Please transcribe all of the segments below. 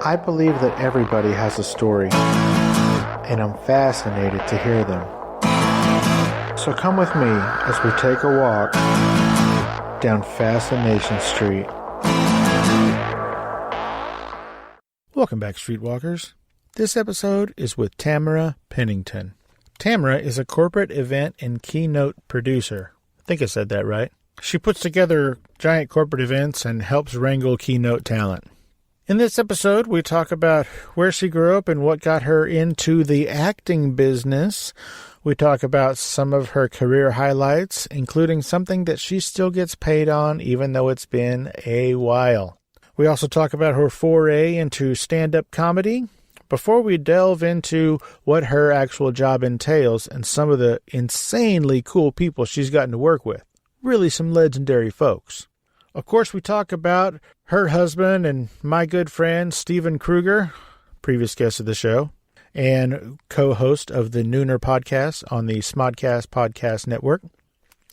I believe that everybody has a story, and I'm fascinated to hear them. So come with me as we take a walk down Fascination Street. Welcome back, Streetwalkers. This episode is with Tamara Pennington. Tamara is a corporate event and keynote producer. I think I said that right. She puts together giant corporate events and helps wrangle keynote talent. In this episode, we talk about where she grew up and what got her into the acting business. We talk about some of her career highlights, including something that she still gets paid on even though it's been a while. We also talk about her foray into stand-up comedy before we delve into what her actual job entails and some of the insanely cool people she's gotten to work with. Really some legendary folks. Of course, we talk about her husband and my good friend, Steven Kruger, previous guest of the show, and co-host of the Nooner podcast on the Smodcast Podcast Network.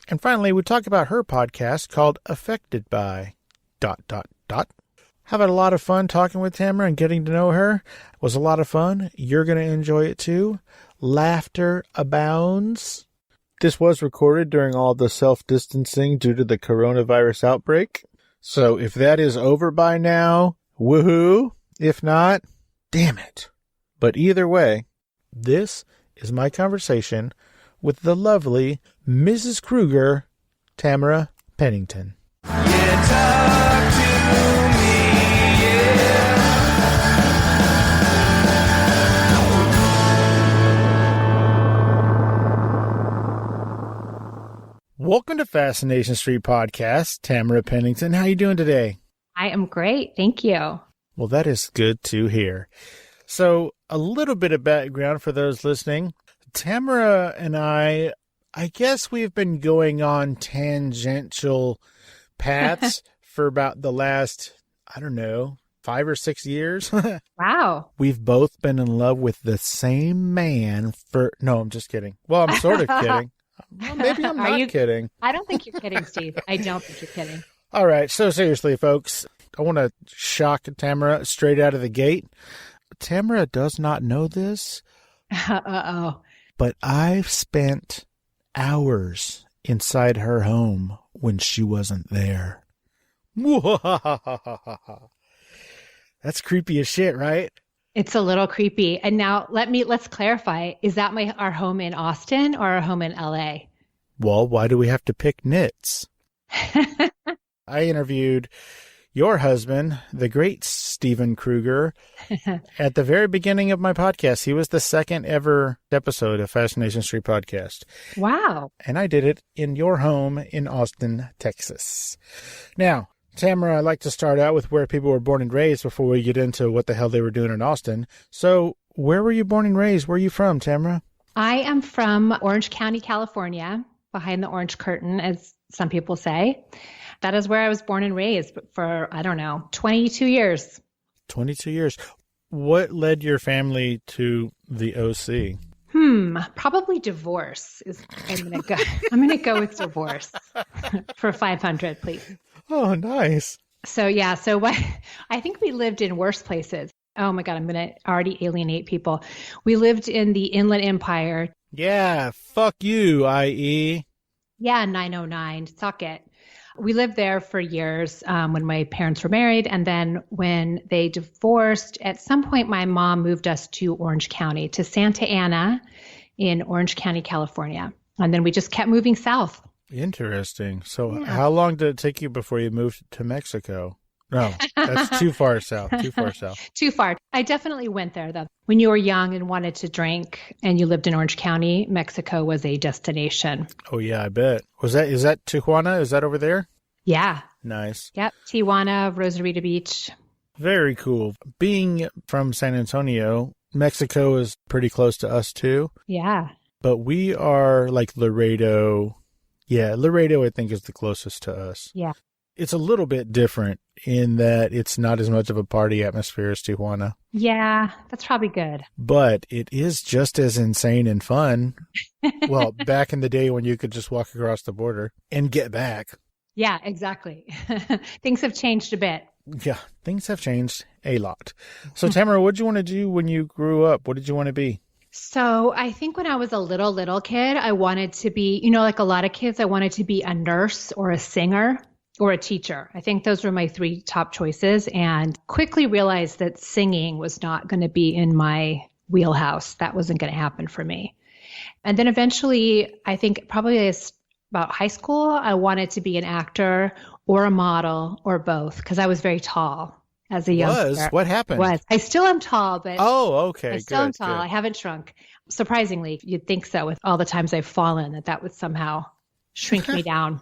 And finally, we talk about her podcast called Affected By... Having a lot of fun talking with Tamara and getting to know her. It was a lot of fun. You're going to enjoy it too. Laughter abounds. This was recorded during all the self-distancing due to the coronavirus outbreak. So if that is over by now, woohoo. If not, damn it. But either way, this is my conversation with the lovely Mrs. Kruger, Tamara Pennington. Yeah, talk to me, yeah. Welcome to Fascination Street Podcast, Tamara Pennington. How you doing today? I am great. Thank you. Well, that is good to hear. So, a little bit of background for those listening. Tamara and I guess we've been going on tangential paths for about the last, 5 or 6 years. Wow. We've both been in love with the same man for... No, I'm just kidding. Well, I'm sort of kidding. Well, maybe I'm not kidding. I don't think you're kidding, Steve. I don't think you're kidding. All right. So seriously, folks, I want to shock Tamara straight out of the gate. Tamara does not know this. Uh-oh. But I've spent hours inside her home when she wasn't there. That's creepy as shit, right? It's a little creepy. And now let's clarify. Is that our home in Austin or our home in LA? Well, why do we have to pick nits? I interviewed your husband, the great Steven Kruger, at the very beginning of my podcast. He was the second ever episode of Fascination Street Podcast. Wow. And I did it in your home in Austin, Texas. Now, Tamara, I'd like to start out with where people were born and raised before we get into what the hell they were doing in Austin. So, where were you born and raised? Where are you from, Tamara? I am from Orange County, California, behind the orange curtain, as some people say. That is where I was born and raised for, 22 years. 22 years. What led your family to the OC? Probably divorce. I'm gonna go with divorce for 500, please. Oh, nice. So I think we lived in worse places. Oh my God, I'm going to already alienate people. We lived in the Inland Empire. Yeah, fuck you, IE. Yeah, 909, suck it. We lived there for years when my parents were married. And then when they divorced, at some point, my mom moved us to Orange County, to Santa Ana in Orange County, California. And then we just kept moving south. Interesting. So How long did it take you before you moved to Mexico? No, that's too far south. Too far. I definitely went there, though. When you were young and wanted to drink and you lived in Orange County, Mexico was a destination. Oh, yeah, I bet. Is that Tijuana? Is that over there? Yeah. Nice. Yep. Tijuana, Rosarito Beach. Very cool. Being from San Antonio, Mexico is pretty close to us, too. Yeah. But we are like Laredo. Yeah, Laredo, I think, is the closest to us. Yeah. It's a little bit different in that it's not as much of a party atmosphere as Tijuana. Yeah, that's probably good. But it is just as insane and fun. Well, back in the day when you could just walk across the border and get back. Yeah, exactly. Things have changed a bit. Yeah, things have changed a lot. So, Tamara, what did you want to do when you grew up? What did you want to be? So I think when I was a little kid, I wanted to be, like a lot of kids, I wanted to be a nurse or a singer or a teacher. I think those were my three top choices, and quickly realized that singing was not going to be in my wheelhouse. That wasn't going to happen for me. And then eventually, I think probably about high school, I wanted to be an actor or a model or both because I was very tall as a youngster. What happened? I still am tall, but okay. I still am tall. I haven't shrunk. Surprisingly, you'd think so with all the times I've fallen, that would somehow shrink me down.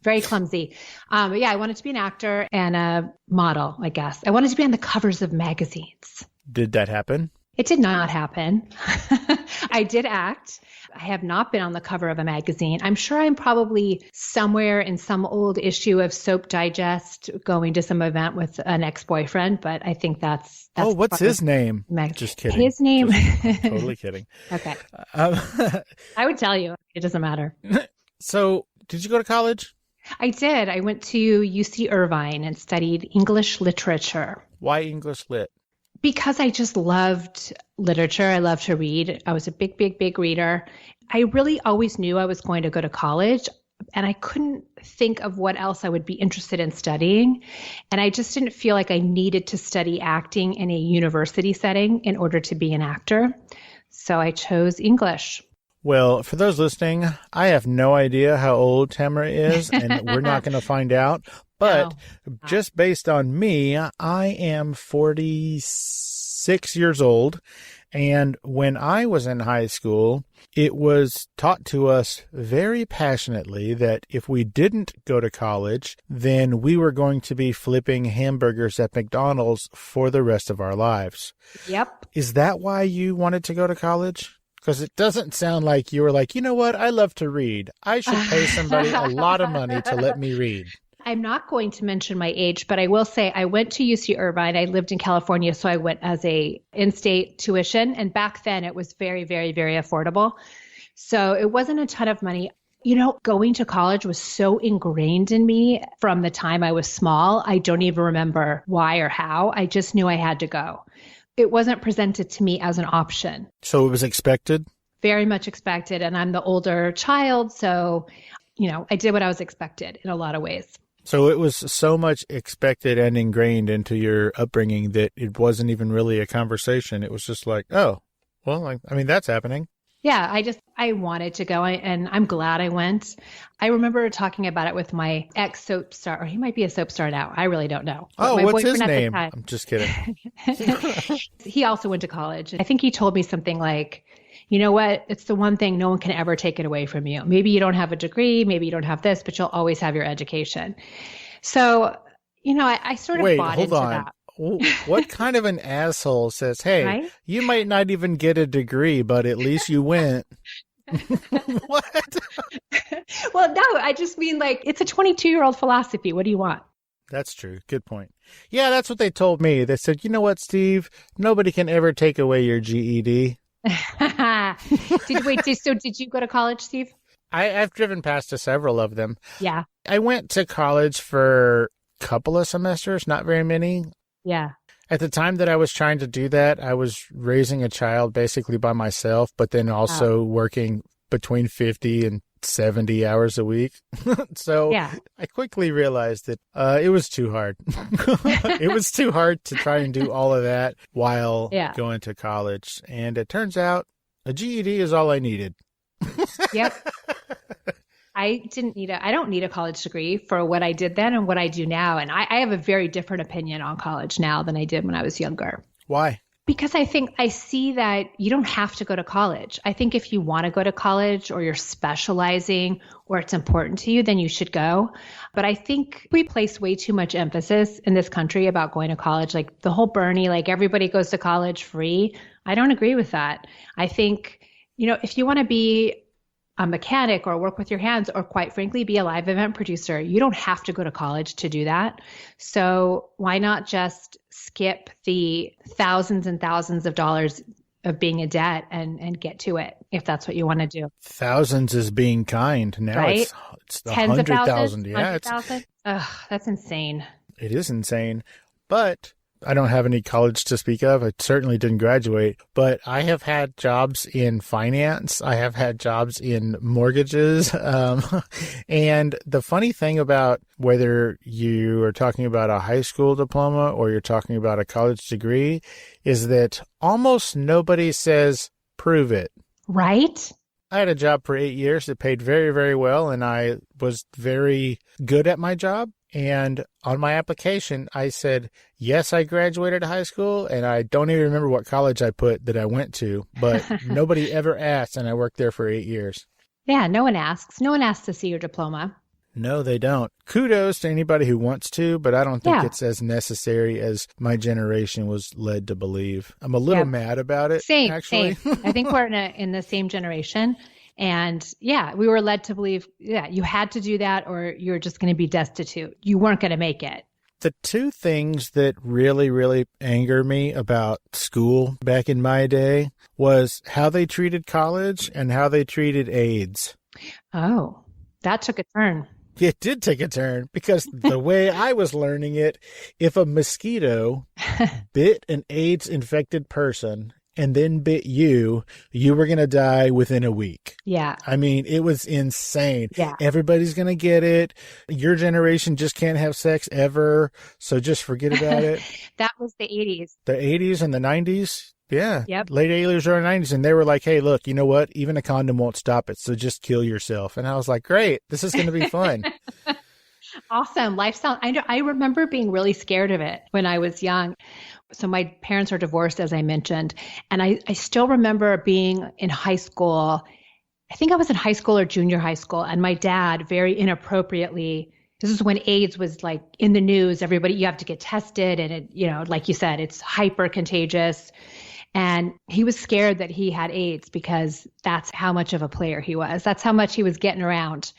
Very clumsy. But yeah, I wanted to be an actor and a model, I guess. I wanted to be on the covers of magazines. Did that happen? It did not happen. I did act. I have not been on the cover of a magazine. I'm sure I'm probably somewhere in some old issue of Soap Digest going to some event with an ex-boyfriend, but I think that's what's his name? Just kidding. His name? Totally kidding. Okay. I would tell you. It doesn't matter. So, did you go to college? I did. I went to UC Irvine and studied English literature. Why English lit? Because I just loved literature. I loved to read. I was a big reader. I really always knew I was going to go to college, and I couldn't think of what else I would be interested in studying. And I just didn't feel like I needed to study acting in a university setting in order to be an actor. So I chose English. Well, for those listening, I have no idea how old Tamara is, and we're not going to find out. But just based on me, I am 46 years old. And when I was in high school, it was taught to us very passionately that if we didn't go to college, then we were going to be flipping hamburgers at McDonald's for the rest of our lives. Yep. Is that why you wanted to go to college? Because it doesn't sound like you were like, you know what? I love to read. I should pay somebody a lot of money to let me read. I'm not going to mention my age, but I will say I went to UC Irvine. I lived in California, so I went as a in-state tuition. And back then it was very, very, very affordable. So it wasn't a ton of money. Going to college was so ingrained in me from the time I was small. I don't even remember why or how. I just knew I had to go. It wasn't presented to me as an option. So it was expected? Very much expected. And I'm the older child. So, I did what I was expected in a lot of ways. So it was so much expected and ingrained into your upbringing that it wasn't even really a conversation. It was just like, oh, well, that's happening. Yeah, I wanted to go, and I'm glad I went. I remember talking about it with my ex soap star, or he might be a soap star now. I really don't know. Oh, what's his name? I'm just kidding. He also went to college. I think he told me something like, you know what? It's the one thing no one can ever take it away from you. Maybe you don't have a degree, maybe you don't have this, but you'll always have your education. So, I sort of bought into that. What kind of an asshole says, hey, right? You might not even get a degree, but at least you went. What? Well, no, I just mean it's a 22-year-old philosophy. What do you want? That's true. Good point. Yeah, that's what they told me. They said, you know what, Steve? Nobody can ever take away your GED. Did you go to college, Steve? I've driven past to several of them. Yeah. I went to college for a couple of semesters, not very many. Yeah. At the time that I was trying to do that, I was raising a child basically by myself, but then also working between 50 and 70 hours a week. So yeah. I quickly realized that it was too hard. It was too hard to try and do all of that while going to college. And it turns out a GED is all I needed. Yep. I don't need a college degree for what I did then and what I do now. And I have a very different opinion on college now than I did when I was younger. Why? Because I see that you don't have to go to college. I think if you want to go to college or you're specializing or it's important to you, then you should go. But I think we place way too much emphasis in this country about going to college. Like the whole Bernie, everybody goes to college free. I don't agree with that. I think, if you want to be a mechanic or work with your hands or quite frankly, be a live event producer, you don't have to go to college to do that. So why not just skip the thousands and thousands of dollars of being in debt and get to it if that's what you want to do. Thousands is being kind. Now right? It's tens of thousands. 100,000. Yeah. Ugh, that's insane. It is insane. But I don't have any college to speak of. I certainly didn't graduate, but I have had jobs in finance. I have had jobs in mortgages. And the funny thing about whether you are talking about a high school diploma or you're talking about a college degree is that almost nobody says, prove it. Right? I had a job for 8 years that paid very, very well, and I was very good at my job. And on my application, I said, yes, I graduated high school, and I don't even remember what college I put that I went to, but nobody ever asked, and I worked there for 8 years. Yeah, no one asks. No one asks to see your diploma. No, they don't. Kudos to anybody who wants to, but I don't think it's as necessary as my generation was led to believe. I'm a little mad about it, actually. Same. I think we're in the same generation. And yeah, we were led to believe, you had to do that or you're just going to be destitute. You weren't going to make it. The two things that really, really anger me about school back in my day was how they treated college and how they treated AIDS. Oh, that took a turn. It did take a turn because the way I was learning it, if a mosquito bit an AIDS infected person and then bit you, you were going to die within a week. Yeah. I mean, it was insane. Yeah. Everybody's going to get it. Your generation just can't have sex ever. So just forget about it. That was the 80s. The 80s and the 90s. Yeah. Yep. Late 80s, early 90s. And they were like, hey, look, you know what? Even a condom won't stop it. So just kill yourself. And I was like, great. This is going to be fun. Awesome. Lifestyle. I remember being really scared of it when I was young. So my parents are divorced, as I mentioned. And I still remember being in high school. I think I was in high school or junior high school. And my dad very inappropriately, this is when AIDS was like in the news, everybody, you have to get tested. And it, you know, like you said, it's hyper contagious. And he was scared that he had AIDS because that's how much of a player he was. That's how much he was getting around.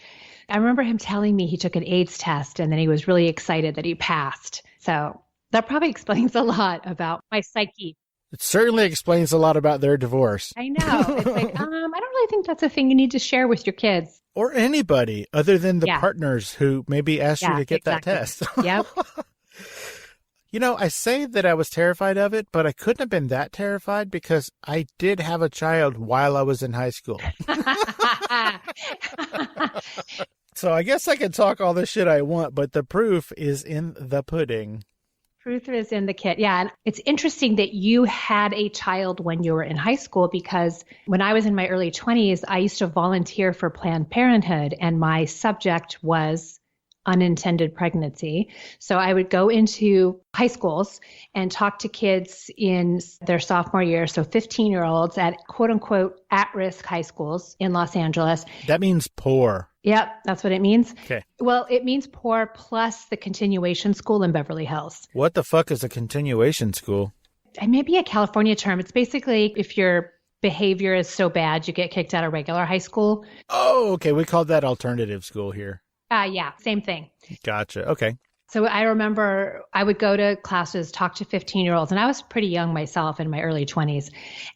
I remember him telling me he took an AIDS test and then he was really excited that he passed. So that probably explains a lot about my psyche. It certainly explains a lot about their divorce. I know. It's like, I don't really think that's a thing you need to share with your kids. Or anybody other than the partners who maybe asked you to get that test. Yep. You know, I say that I was terrified of it, but I couldn't have been that terrified because I did have a child while I was in high school. So I guess I can talk all the shit I want, but the proof is in the pudding. Proof is in the kit. Yeah. And it's interesting that you had a child when you were in high school because when I was in my early 20s, I used to volunteer for Planned Parenthood and my subject was unintended pregnancy. So I would go into high schools and talk to kids in their sophomore year, so 15-year-olds at quote unquote at-risk high schools in Los Angeles. That means poor. Yep, that's what it means. Okay. Well, it means poor plus the continuation school in Beverly Hills. What the fuck is a continuation school? It may be a California term. It's basically if your behavior is so bad, you get kicked out of regular high school. Oh, okay. We called that alternative school here. Yeah, same thing. Gotcha. Okay. So I remember I would go to classes, talk to 15-year-olds, and I was pretty young myself in my early 20s.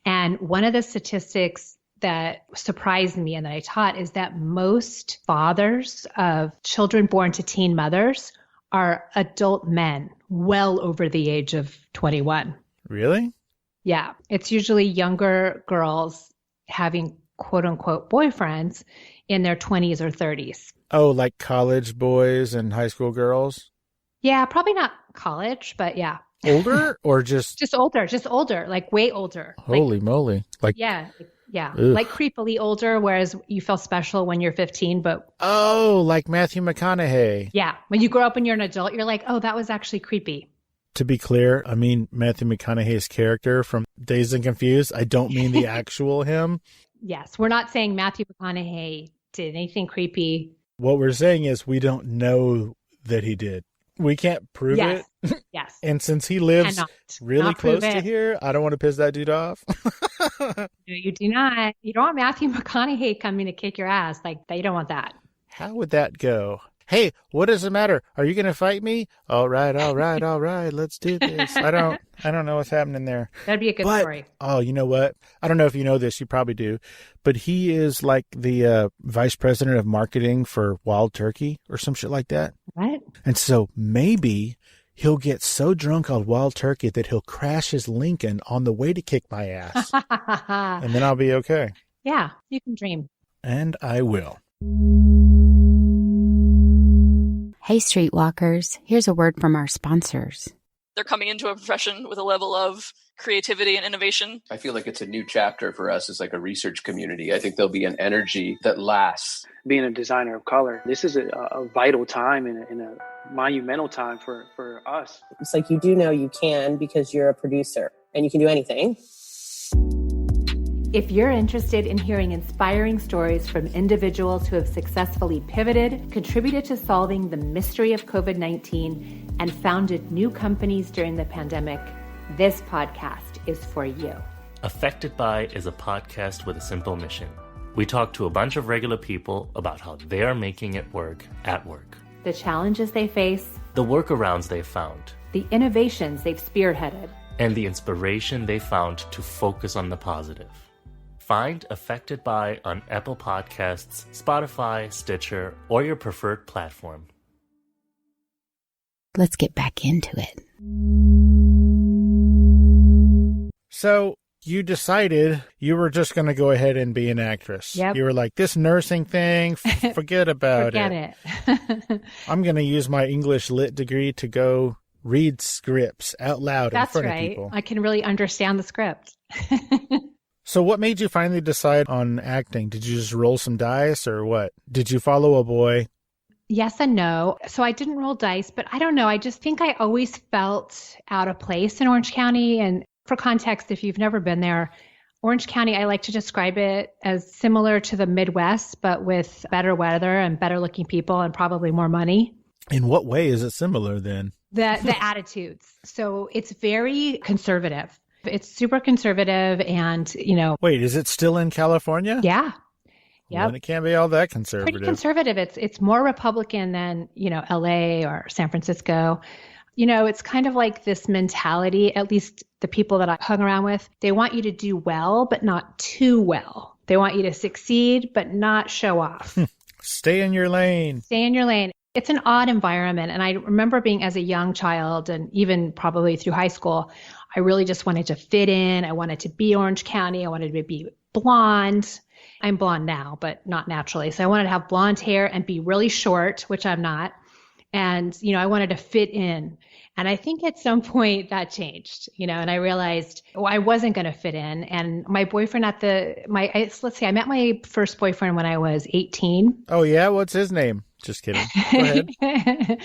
And one of the statistics that surprised me and that I taught is that most fathers of children born to teen mothers are adult men well over the age of 21. Really? Yeah. It's usually younger girls having quote unquote boyfriends in their 20s or 30s. Oh, like college boys and high school girls? Yeah, probably not college, but yeah. Older or just older, like way older. Holy moly. Like yeah. Ugh. Like creepily older, whereas you feel special when you're 15, but oh, like Matthew McConaughey. Yeah, when you grow up and you're an adult, you're like, oh, that was actually creepy. To be clear, I mean Matthew McConaughey's character from Dazed and Confused. I don't mean the actual him. Yes, we're not saying Matthew McConaughey did anything creepy. What we're saying is we don't know that he did. We can't prove it. Yes. And since he lives really close to here, I don't want to piss that dude off. No, you do not. You don't want Matthew McConaughey coming to kick your ass. Like, you don't want that. How would that go? Hey, what does it matter? Are you going to fight me? All right. Let's do this. I don't know what's happening there. That'd be a good story. Oh, you know what? I don't know if you know this. You probably do. But he is like the vice president of marketing for Wild Turkey or some shit like that. What? And so maybe he'll get so drunk on wild turkey that he'll crash his Lincoln on the way to kick my ass. And then I'll be okay. Yeah, you can dream. And I will. Hey, Streetwalkers, here's a word from our sponsors. They're coming into a profession with a level of creativity and innovation. I feel like it's a new chapter for us as like a research community. I think there'll be an energy that lasts. Being a designer of color, this is a vital time and a monumental time for us. It's like you do know you can because you're a producer and you can do anything. If you're interested in hearing inspiring stories from individuals who have successfully pivoted, contributed to solving the mystery of COVID-19, and founded new companies during the pandemic, this podcast is for you. Affected By is a podcast with a simple mission. We talk to a bunch of regular people about how they're making it work at work. The challenges they face, The workarounds they found, the innovations they've spearheaded, and the inspiration they found to focus on the positive. Find Affected By on Apple Podcasts, Spotify, Stitcher, or your preferred platform. Let's get back into it. So you decided you were just going to go ahead and be an actress. Yep. You were like, this nursing thing, forget about Forget it. I'm going to use my English lit degree to go read scripts out loud That's in front right. of people. I can really understand the script. So what made you finally decide on acting? Did you just roll some dice or what? Did you follow a boy? Yes and no. So I didn't roll dice, but I don't know. I just think I always felt out of place in Orange County. And for context, if you've never been there, Orange County, I like to describe it as similar to the Midwest, but with better weather and better looking people and probably more money. In what way is it similar then? The attitudes. So it's very conservative. It's super conservative and, Wait, is it still in California? yeah. Well, then it can't be all that Pretty conservative. conservative. It's more Republican than, LA or San Francisco. It's kind of like this mentality, at least the people that I hung around with, they want you to do well, but not too well. They want you to succeed, but not show off. Stay in your lane. Stay in your lane. It's an odd environment. And I remember being as a young child and even probably through high school, I really just wanted to fit in. I wanted to be Orange County. I wanted to be blonde. I'm blonde now, but not naturally. So I wanted to have blonde hair and be really short, which I'm not. And, I wanted to fit in. And I think at some point that changed, and I realized I wasn't going to fit in. And my boyfriend I met my first boyfriend when I was 18. Oh, yeah? What's his name? Just kidding. Go ahead.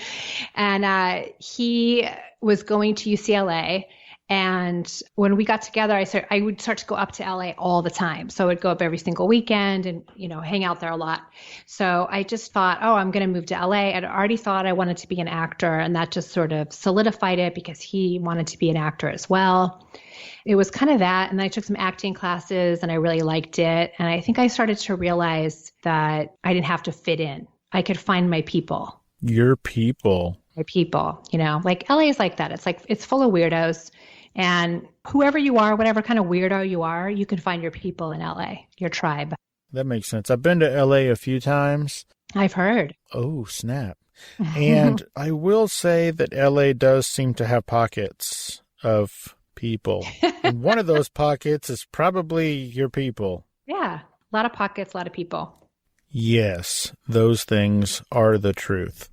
And he was going to UCLA. And when we got together, I would start to go up to LA all the time. So I would go up every single weekend and, hang out there a lot. So I just thought, I'm going to move to LA. I'd already thought I wanted to be an actor, and that just sort of solidified it because he wanted to be an actor as well. It was kind of that. And I took some acting classes and I really liked it. And I think I started to realize that I didn't have to fit in. I could find my people. Your people. My people, like LA is like that. It's full of weirdos. And whoever you are, whatever kind of weirdo you are, you can find your people in LA, your tribe. That makes sense. I've been to LA a few times. I've heard. Oh, snap. And I will say that LA does seem to have pockets of people. And one of those pockets is probably your people. Yeah. A lot of pockets, a lot of people. Yes, those things are the truth.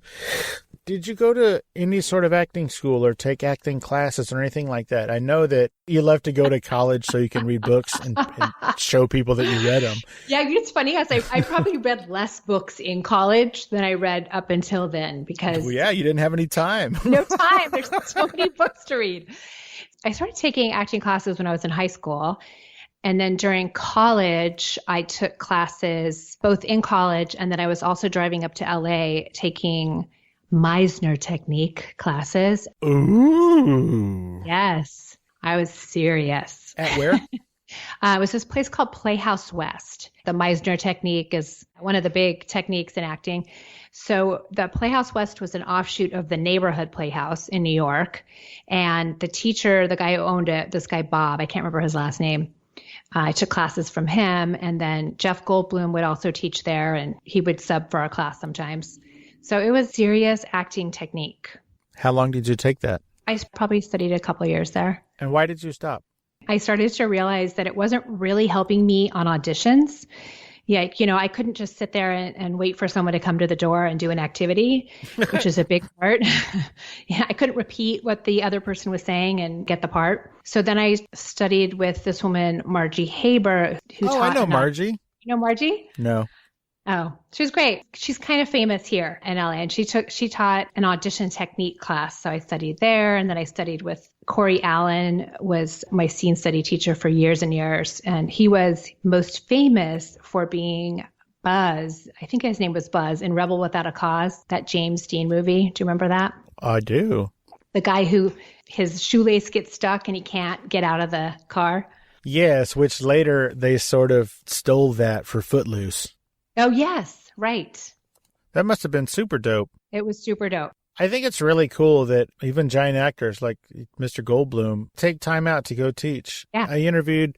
Did you go to any sort of acting school or take acting classes or anything like that? I know that you love to go to college so you can read books and show people that you read them. Yeah, it's funny. I probably read less books in college than I read up until then because... Well, yeah, you didn't have any time. No time. There's so many books to read. I started taking acting classes when I was in high school. And then during college, I took classes both in college and then I was also driving up to LA taking Meisner technique classes. Ooh. Yes, I was serious. At where? It was this place called Playhouse West. The Meisner technique is one of the big techniques in acting. So the Playhouse West was an offshoot of the Neighborhood Playhouse in New York. And the teacher, the guy who owned it, this guy Bob, I can't remember his last name. I took classes from him. And then Jeff Goldblum would also teach there, and he would sub for our class sometimes. So it was serious acting technique. How long did you take that? I probably studied a couple of years there. And why did you stop? I started to realize that it wasn't really helping me on auditions. Yeah, I couldn't just sit there and wait for someone to come to the door and do an activity, which is a big part. Yeah, I couldn't repeat what the other person was saying and get the part. So then I studied with this woman, Margie Haber, who taught. I know Margie. You know Margie? No. Oh, she was great. She's kind of famous here in LA, and she taught an audition technique class. So I studied there, and then I studied with Corey Allen, was my scene study teacher for years and years, and he was most famous for being Buzz. I think his name was Buzz in Rebel Without a Cause, that James Dean movie. Do you remember that? I do. The guy who his shoelace gets stuck and he can't get out of the car. Yes, which later they sort of stole that for Footloose. Oh, yes. Right. That must have been super dope. It was super dope. I think it's really cool that even giant actors like Mr. Goldblum take time out to go teach. Yeah. I interviewed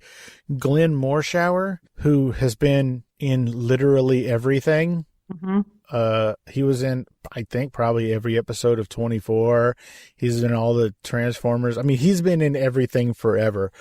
Glenn Morshower, who has been in literally everything. Mm-hmm. He was in, I think, probably every episode of 24. He's in all the Transformers. I mean, he's been in everything forever.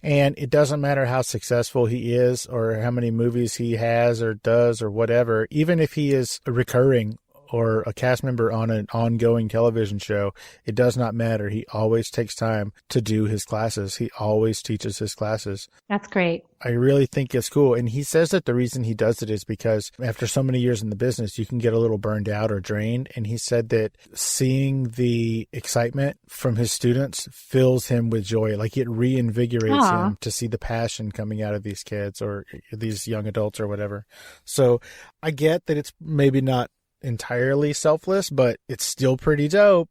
And it doesn't matter how successful he is or how many movies he has or does or whatever, even if he is recurring or a cast member on an ongoing television show, it does not matter. He always takes time to do his classes. He always teaches his classes. That's great. I really think it's cool. And he says that the reason he does it is because after so many years in the business, you can get a little burned out or drained. And he said that seeing the excitement from his students fills him with joy. Like it reinvigorates him to see the passion coming out of these kids or these young adults or whatever. So I get that it's maybe not entirely selfless, but it's still pretty dope.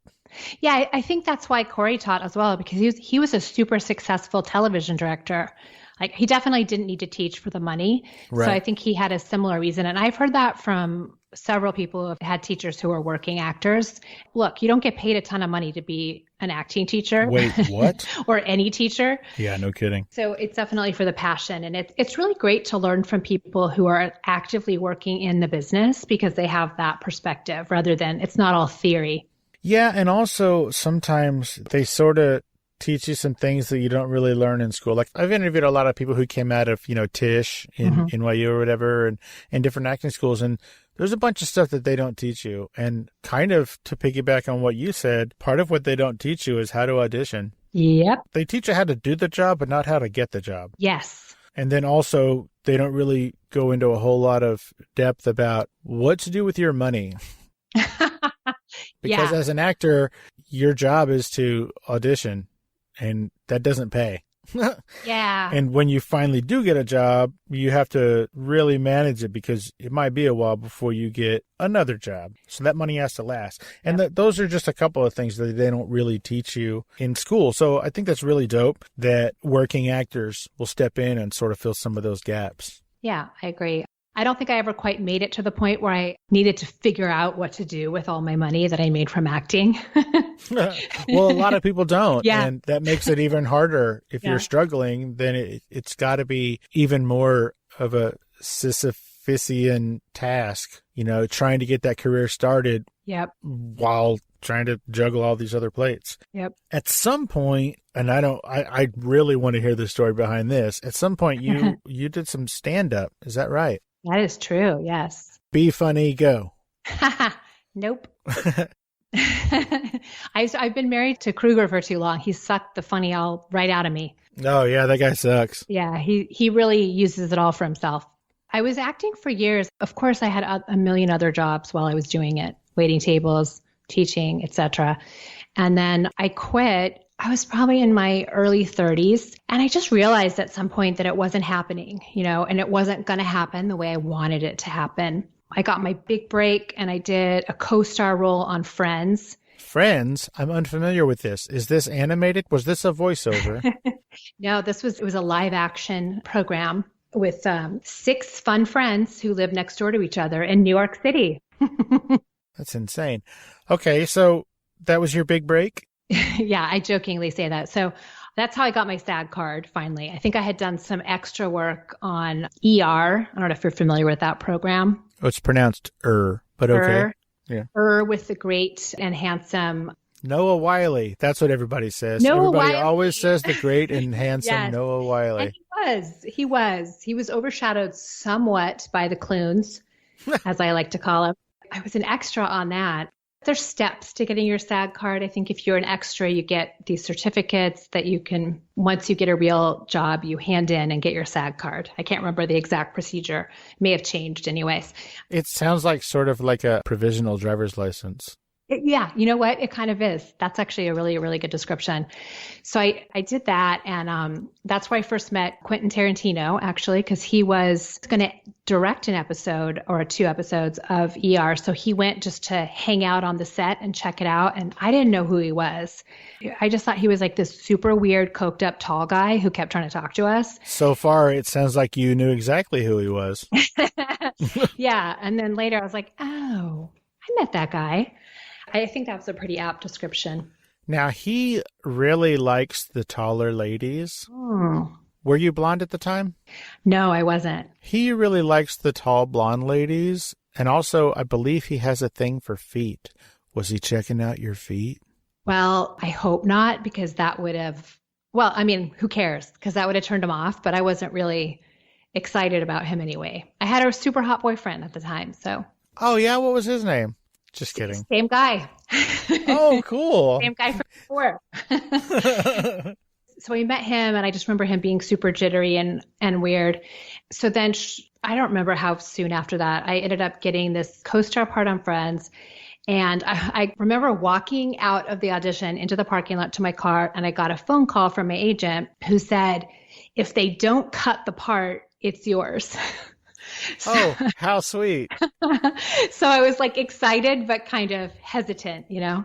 Yeah, I think that's why Corey taught as well, because he was a super successful television director. Like he definitely didn't need to teach for the money. Right. So I think he had a similar reason. And I've heard that from several people who have had teachers who are working actors. Look, you don't get paid a ton of money to be an acting teacher. Wait, what? Or any teacher. Yeah, no kidding. So it's definitely for the passion. And it's really great to learn from people who are actively working in the business because they have that perspective rather than it's not all theory. Yeah, and also sometimes they sort of teach you some things that you don't really learn in school. Like I've interviewed a lot of people who came out of, Tisch in NYU or whatever and different acting schools. And there's a bunch of stuff that they don't teach you. And kind of to piggyback on what you said, part of what they don't teach you is how to audition. Yep. They teach you how to do the job, but not how to get the job. Yes. And then also they don't really go into a whole lot of depth about what to do with your money. Because as an actor, your job is to audition. And that doesn't pay. Yeah. And when you finally do get a job, you have to really manage it because it might be a while before you get another job. So that money has to last. And those are just a couple of things that they don't really teach you in school. So I think that's really dope that working actors will step in and sort of fill some of those gaps. Yeah, I agree. I don't think I ever quite made it to the point where I needed to figure out what to do with all my money that I made from acting. Well, a lot of people don't. Yeah. And that makes it even harder. If you're struggling, then it's got to be even more of a Sisyphean task, trying to get that career started while trying to juggle all these other plates. Yep. At some point, and I really want to hear the story behind this. At some point, you did some stand-up. Is that right? That is true. Yes. Be funny, go. Nope. I've been married to Kruger for too long. He sucked the funny all right out of me. Oh, yeah, that guy sucks. Yeah, he really uses it all for himself. I was acting for years. Of course, I had a million other jobs while I was doing it, waiting tables, teaching, etc. And then I quit. I was probably in my early 30s. And I just realized at some point that it wasn't happening, and it wasn't going to happen the way I wanted it to happen. I got my big break and I did a co-star role on Friends. Friends? I'm unfamiliar with this. Is this animated? Was this a voiceover? No, it was a live action program with 6 fun friends who live next door to each other in New York City. That's insane. Okay, so that was your big break? Yeah, I jokingly say that. So that's how I got my SAG card finally. I think I had done some extra work on ER. I don't know if you're familiar with that program. Oh, it's pronounced but okay. Yeah. With the great and handsome Noah Wiley. That's what everybody says. Noah Everybody Wiley. always says the great and handsome Yes. Noah Wiley. And he was overshadowed somewhat by the Clunes, as I like to call him. I was an extra on that. There's steps to getting your SAG card. I think if you're an extra, you get these certificates that you can, once you get a real job, you hand in and get your SAG card. I can't remember the exact procedure. It may have changed anyways. It sounds like sort of like a provisional driver's license. Yeah, you know what? It kind of is. That's actually a really, really good description. So I did that, and that's where I first met Quentin Tarantino, actually, because he was going to direct an episode or 2 episodes of ER. So he went just to hang out on the set and check it out, and I didn't know who he was. I just thought he was like this super weird, coked up, tall guy who kept trying to talk to us. So far, it sounds like you knew exactly who he was. Yeah, and then later I was like, oh, I met that guy. I think that was a pretty apt description. Now, he really likes the taller ladies. Oh. Were you blonde at the time? No, I wasn't. He really likes the tall blonde ladies. And also, I believe he has a thing for feet. Was he checking out your feet? Well, I hope not, because that would have, well, I mean, who cares? Because that would have turned him off, but I wasn't really excited about him anyway. I had a super hot boyfriend at the time, so. Oh, yeah? What was his name? Just kidding. Same guy. Oh, cool. Same guy from before. So we met him, and I just remember him being super jittery and weird. So then I don't remember how soon after that, I ended up getting this co-star part on Friends. And I remember walking out of the audition into the parking lot to my car, and I got a phone call from my agent who said, if they don't cut the part, it's yours. Oh, how sweet. So I was like excited, but kind of hesitant, you know?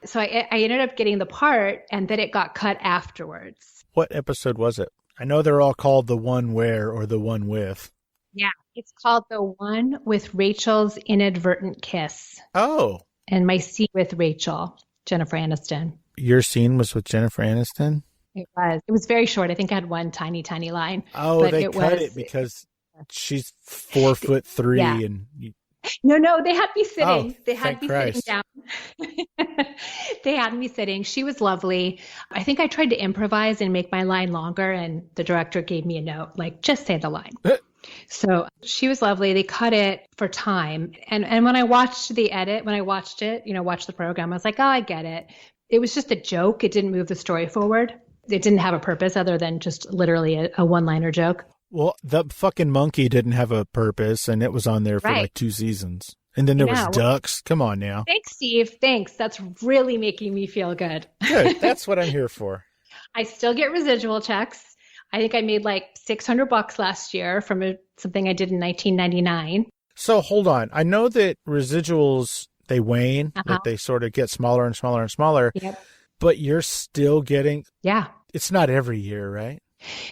So I ended up getting the part, and then it got cut afterwards. What episode was it? I know they're all called The One Where or The One With. Yeah, it's called The One with Rachel's Inadvertent Kiss. Oh. And my scene with Rachel, Jennifer Aniston. Your scene was with Jennifer Aniston? It was. It was very short. I think I had one tiny, tiny line. Oh, they cut it because she's 4'3" Yeah. and No, they had me sitting. Oh, they had me Christ. sitting down. They had me sitting. She was lovely. I think I tried to improvise and make my line longer, and the director gave me a note, like, just say the line. So she was lovely. They cut it for time. And when I watched the edit, when I watched it, watched the program, I was like, oh, I get it. It was just a joke. It didn't move the story forward. It didn't have a purpose other than just literally a one-liner joke. Well, the fucking monkey didn't have a purpose, and it was on there for like 2 seasons. And then there was ducks. Come on now. Thanks, Steve. Thanks. That's really making me feel good. Good. That's what I'm here for. I still get residual checks. I think I made like $600 last year from something I did in 1999. So hold on. I know that residuals, they wane, that they sort of get smaller and smaller and smaller. Yep. But you're still getting... Yeah. It's not every year, right?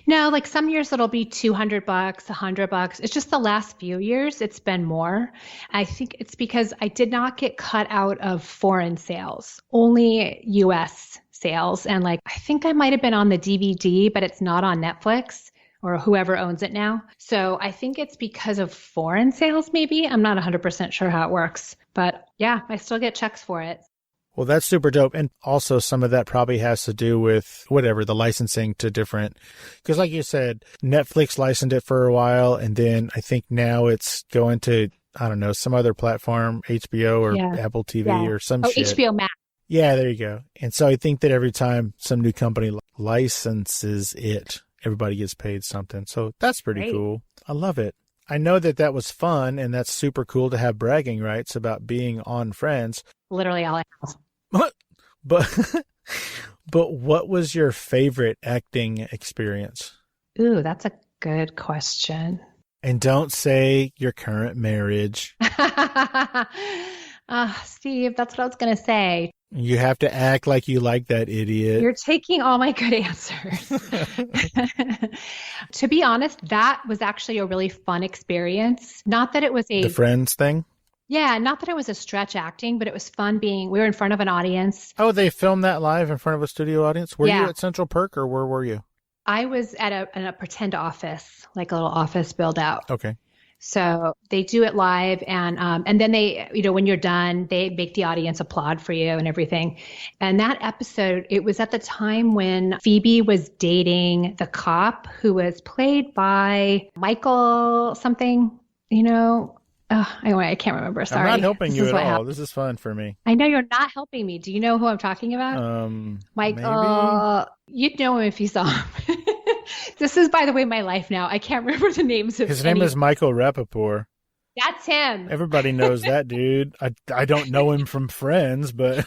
No, like some years it'll be $200, $100. It's just the last few years it's been more. I think it's because I did not get cut out of foreign sales, only US sales. And like, I think I might have been on the DVD, but it's not on Netflix or whoever owns it now. So I think it's because of foreign sales, maybe. I'm not 100% sure how it works, but yeah, I still get checks for it. Well, that's super dope. And also some of that probably has to do with whatever, the licensing to different, because like you said, Netflix licensed it for a while. And then I think now it's going to, I don't know, some other platform, HBO or Apple TV or some shit. HBO Max. Yeah, there you go. And so I think that every time some new company licenses it, everybody gets paid something. So that's pretty cool. I love it. I know that that was fun, and that's super cool to have bragging rights about being on Friends. Literally all I have. But what was your favorite acting experience? Ooh, that's a good question. And don't say your current marriage. Steve, that's what I was going to say. You have to act like you like that idiot. You're taking all my good answers. To be honest, that was actually a really fun experience. Not that it was The Friends thing? Yeah, not that it was a stretch acting, but it was fun we were in front of an audience. Oh, they filmed that live in front of a studio audience? Were you at Central Perk or where were you? I was at a pretend office, like a little office build out. Okay. So they do it live, and then they, when you're done, they make the audience applaud for you and everything. And that episode, it was at the time when Phoebe was dating the cop who was played by Michael something, anyway, I can't remember. Sorry. I'm not helping you at all. This is fun for me. I know you're not helping me. Do you know who I'm talking about? Michael. You'd know him if you saw him. This is, by the way, my life now. I can't remember the names of his name is Michael Rappaport. That's him. Everybody knows that dude. I don't know him from Friends, but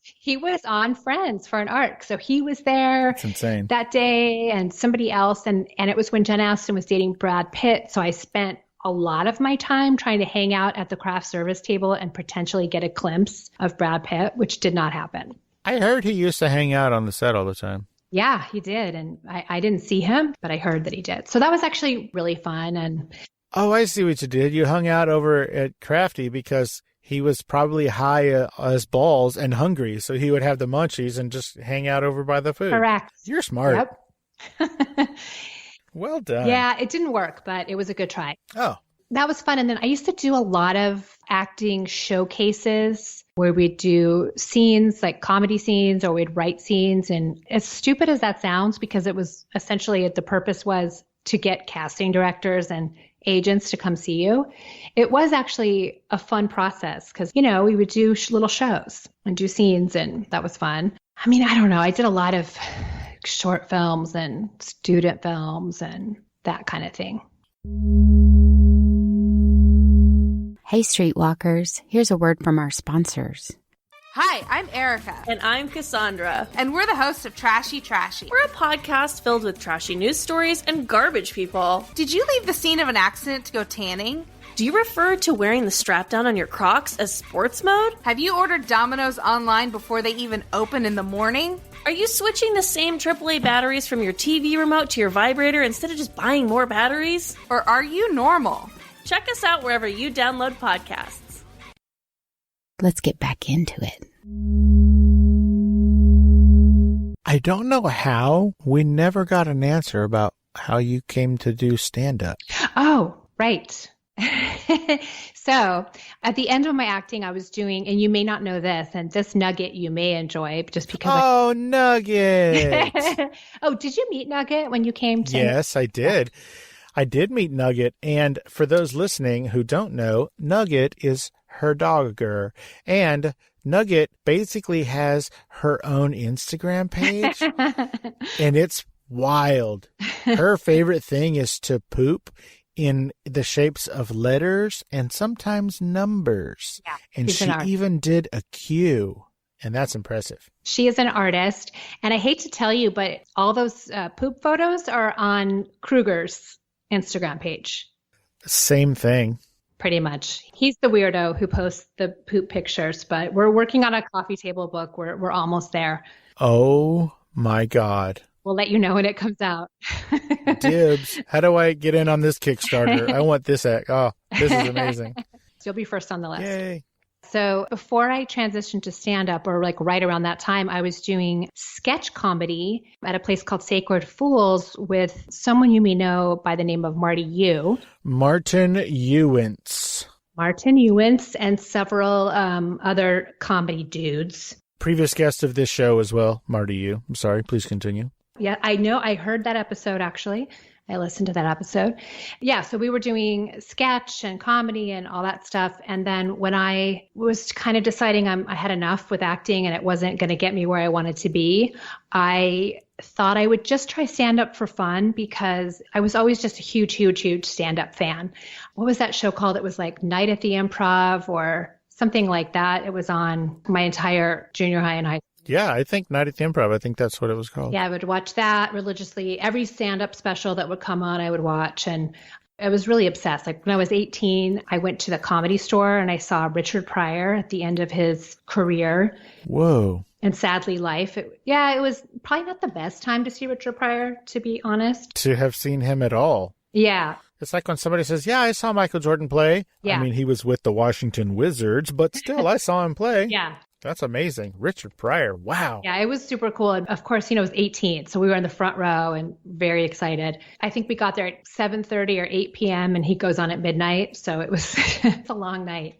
he was on Friends for an arc. So he was there. That's insane. That day, and somebody else. And it was when Jen Aniston was dating Brad Pitt. So I spent a lot of my time trying to hang out at the craft service table and potentially get a glimpse of Brad Pitt, which did not happen. I heard he used to hang out on the set all the time. Yeah, he did. And I didn't see him, but I heard that he did. So that was actually really fun. And oh, I see what you did. You hung out over at Crafty because he was probably high as balls and hungry. So he would have the munchies and just hang out over by the food. Correct. You're smart. Yep. Well done. Yeah, it didn't work, but it was a good try. Oh. That was fun. And then I used to do a lot of acting showcases where we'd do scenes, like comedy scenes, or we'd write scenes. And as stupid as that sounds, because it was essentially, the purpose was to get casting directors and agents to come see you. It was actually a fun process because, we would do little shows and do scenes, and that was fun. I mean, I don't know. I did a lot of short films and student films and that kind of thing. Hey, Streetwalkers, here's a word from our sponsors. Hi, I'm Erica. And I'm Cassandra. And we're the hosts of Trashy Trashy. We're a podcast filled with trashy news stories and garbage people. Did you leave the scene of an accident to go tanning? Do you refer to wearing the strap down on your Crocs as sports mode? Have you ordered Domino's online before they even open in the morning? Are you switching the same AAA batteries from your TV remote to your vibrator instead of just buying more batteries? Or are you normal? Check us out wherever you download podcasts. Let's get back into it. I don't know how. We never got an answer about how you came to do stand-up. Oh, right. So at the end of my acting, I was doing, and you may not know this, and this nugget you may enjoy just because. Nugget. Oh, did you meet Nugget when you came to? Yes, I did. I did meet Nugget. And for those listening who don't know, Nugget is her dogger. And Nugget basically has her own Instagram page. And it's wild. Her favorite thing is to poop in the shapes of letters and sometimes numbers. Yeah, and she even did a Q. And that's impressive. She is an artist. And I hate to tell you, but all those poop photos are on Kruger's Instagram page. Same thing. Pretty much. He's the weirdo who posts the poop pictures, but we're working on a coffee table book. We're almost there. Oh my God. We'll let you know when it comes out. Dibs. How do I get in on this Kickstarter? I want this act. Oh, this is amazing. You'll be first on the list. Yay. So before I transitioned to stand-up, or like right around that time, I was doing sketch comedy at a place called Sacred Fools with someone you may know by the name of Martin Ewentz. Martin Ewentz and several other comedy dudes. Previous guest of this show as well, Marty Yu. I'm sorry, please continue. Yeah, I know. I heard that episode, actually. I listened to that episode. Yeah, so we were doing sketch and comedy and all that stuff. And then when I was kind of deciding I had enough with acting and it wasn't going to get me where I wanted to be, I thought I would just try stand-up for fun because I was always just a huge stand-up fan. What was that show called? It was like Night at the Improv or something like that. It was on my entire junior high and high school. Yeah, I think Night at the Improv. I think that's what it was called. Yeah, I would watch that religiously. Every stand-up special that would come on, I would watch. And I was really obsessed. Like when I was 18, I went to the Comedy Store and I saw Richard Pryor at the end of his career. Whoa. And sadly, life. It was probably not the best time to see Richard Pryor, to be honest. To have seen him at all. Yeah. It's like when somebody says, yeah, I saw Michael Jordan play. Yeah. I mean, he was with the Washington Wizards, but still, I saw him play. Yeah. That's amazing. Richard Pryor. Wow. Yeah, it was super cool. And of course, it was 18. So we were in the front row and very excited. I think we got there at 7:30 or 8 p.m. and he goes on at midnight. So it was it's a long night.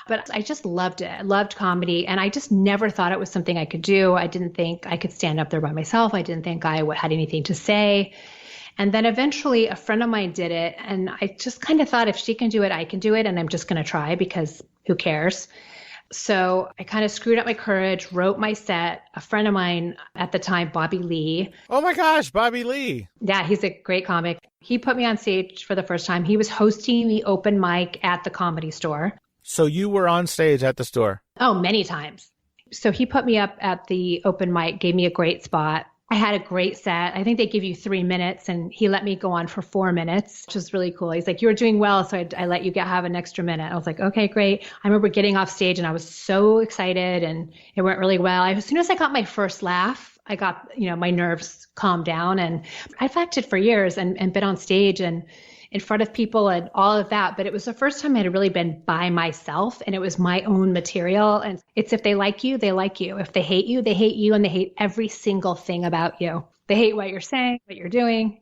But I just loved it. I loved comedy. And I just never thought it was something I could do. I didn't think I could stand up there by myself. I didn't think I had anything to say. And then eventually a friend of mine did it. And I just kind of thought if she can do it, I can do it. And I'm just going to try because who cares? So I kind of screwed up my courage, wrote my set. A friend of mine at the time, Bobby Lee. Oh my gosh, Bobby Lee. Yeah, he's a great comic. He put me on stage for the first time. He was hosting the open mic at the Comedy Store. So you were on stage at the store? Oh, many times. So he put me up at the open mic, gave me a great spot. I had a great set. I think they give you 3 minutes and he let me go on for 4 minutes, which was really cool. He's like, you were doing well. So I let you have an extra minute. I was like, okay, great. I remember getting off stage and I was so excited and it went really well. As soon as I got my first laugh, I got, my nerves calmed down, and I've acted for years and been on stage and in front of people and all of that. But it was the first time I had really been by myself and it was my own material. And it's if they like you, they like you. If they hate you, they hate you, and they hate every single thing about you. They hate what you're saying, what you're doing.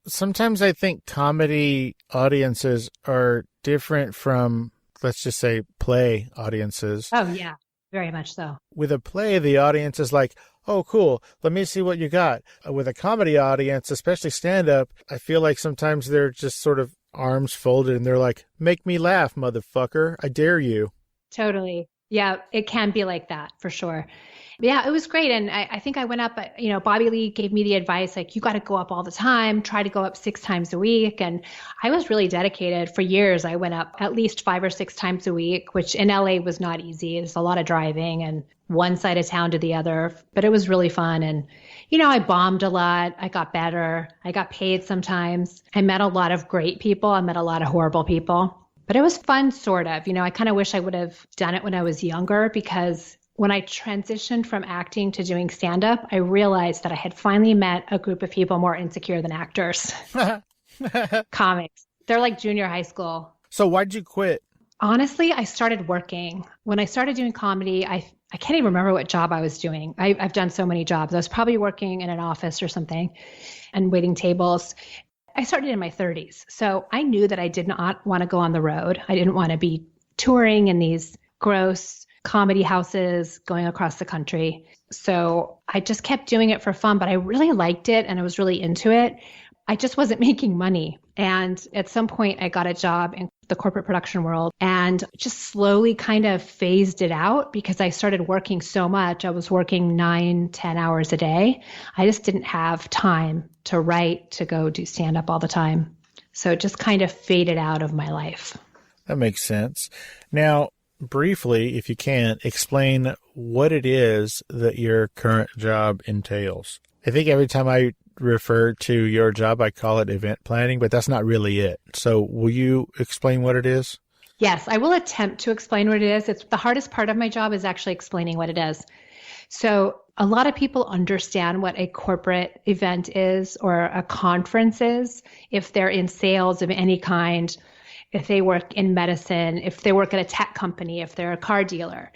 Sometimes I think comedy audiences are different from, let's just say, play audiences. Oh, yeah, very much so. With a play, the audience is like, oh, cool, let me see what you got. With a comedy audience, especially stand-up, I feel like sometimes they're just sort of arms folded and they're like, make me laugh, motherfucker. I dare you. Totally. Yeah, it can be like that for sure. Yeah, it was great. And I think I went up, Bobby Lee gave me the advice, like, you got to go up all the time, try to go up 6 times a week. And I was really dedicated. For years, I went up at least 5 or 6 times a week, which in LA was not easy. It's a lot of driving and one side of town to the other, but it was really fun. And, I bombed a lot. I got better. I got paid sometimes. I met a lot of great people. I met a lot of horrible people, but it was fun, sort of. I kind of wish I would have done it when I was younger, because when I transitioned from acting to doing stand-up, I realized that I had finally met a group of people more insecure than actors. Comics. They're like junior high school. So why'd you quit? Honestly, I started working. When I started doing comedy, I can't even remember what job I was doing. I've done so many jobs. I was probably working in an office or something and waiting tables. I started in my 30s. So I knew that I did not want to go on the road. I didn't want to be touring in these gross comedy houses going across the country. So I just kept doing it for fun, but I really liked it and I was really into it. I just wasn't making money. And at some point I got a job in the corporate production world and just slowly kind of phased it out because I started working so much. I was working 9-10 hours a day. I just didn't have time to write, to go do stand up all the time. So it just kind of faded out of my life. That makes sense. Now, briefly, if you can, explain what it is that your current job entails. I think every time I refer to your job, I call it event planning, but that's not really it. So will you explain what it is? Yes, I will attempt to explain what it is. It's the hardest part of my job is actually explaining what it is. So a lot of people understand what a corporate event is or a conference is if they're in sales of any kind, if they work in medicine, if they work at a tech company, if they're a car dealer.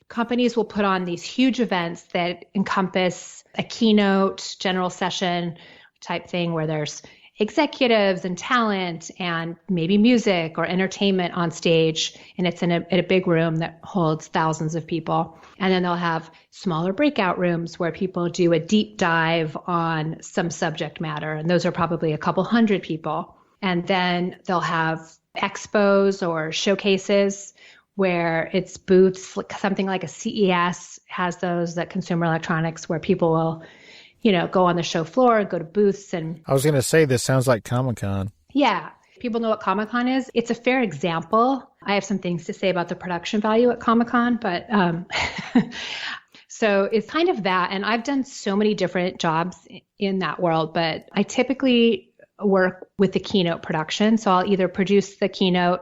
Companies will put on these huge events that encompass a keynote, general session type thing where there's executives and talent and maybe music or entertainment on stage. And it's in a big room that holds thousands of people. And then they'll have smaller breakout rooms where people do a deep dive on some subject matter. And those are probably a couple hundred people. And then they'll have expos or showcases where it's booths, something like a CES has those, that Consumer Electronics, where people will, go on the show floor, go to booths. And I was going to say, this sounds like Comic-Con. Yeah. People know what Comic-Con is. It's a fair example. I have some things to say about the production value at Comic-Con, but so it's kind of that. And I've done so many different jobs in that world, but I typically work with the keynote production. So I'll either produce the keynote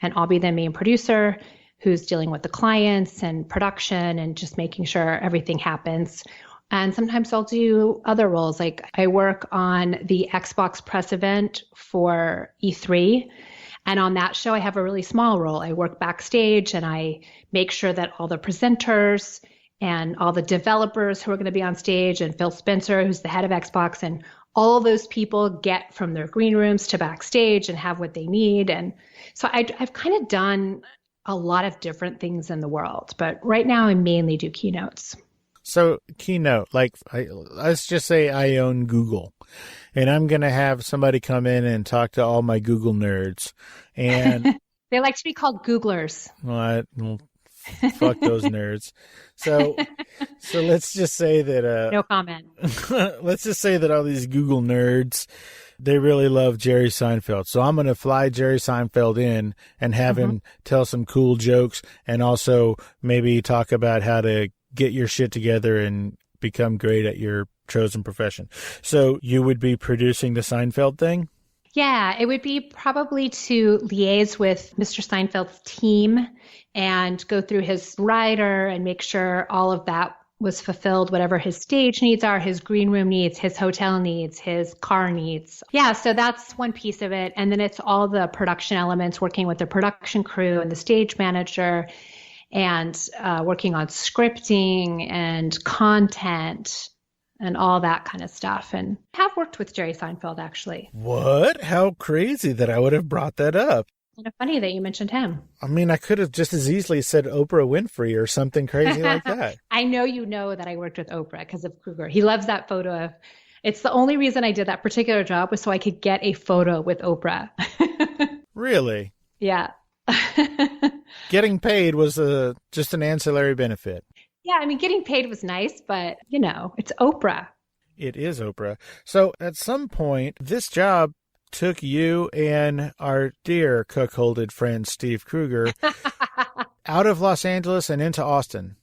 and I'll be the main producer who's dealing with the clients and production and just making sure everything happens. And sometimes I'll do other roles. Like I work on the Xbox press event for E3. And on that show, I have a really small role. I work backstage and I make sure that all the presenters and all the developers who are going to be on stage and Phil Spencer, who's the head of Xbox, and all those people get from their green rooms to backstage and have what they need. And so I've kind of done a lot of different things in the world, but right now I mainly do keynotes. So Keynote, let's just say I own Google, and I'm going to have somebody come in and talk to all my Google nerds. And they like to be called Googlers. Well, fuck those nerds. So let's just say that no comment. Let's just say that all these Google nerds, they really love Jerry Seinfeld. So I'm going to fly Jerry Seinfeld in and have him tell some cool jokes, and also maybe talk about how to get your shit together and become great at your chosen profession. So you would be producing the Seinfeld thing? Yeah, it would be probably to liaise with Mr. Seinfeld's team and go through his rider and make sure all of that was fulfilled, whatever his stage needs are, his green room needs, his hotel needs, his car needs. Yeah, so that's one piece of it. And then it's all the production elements, working with the production crew and the stage manager, and working on scripting and content and all that kind of stuff. And I have worked with Jerry Seinfeld, actually. What? How crazy that I would have brought that up. Kind of funny that you mentioned him. I mean, I could have just as easily said Oprah Winfrey or something crazy like that. I know that I worked with Oprah because of Kruger. He loves that photo of, it's the only reason I did that particular job was so I could get a photo with Oprah. Really? Yeah. Getting paid was just an ancillary benefit. Yeah, I mean, getting paid was nice, but, it's Oprah. It is Oprah. So at some point, this job took you and our dear cuckolded friend, Steve Kruger, out of Los Angeles and into Austin.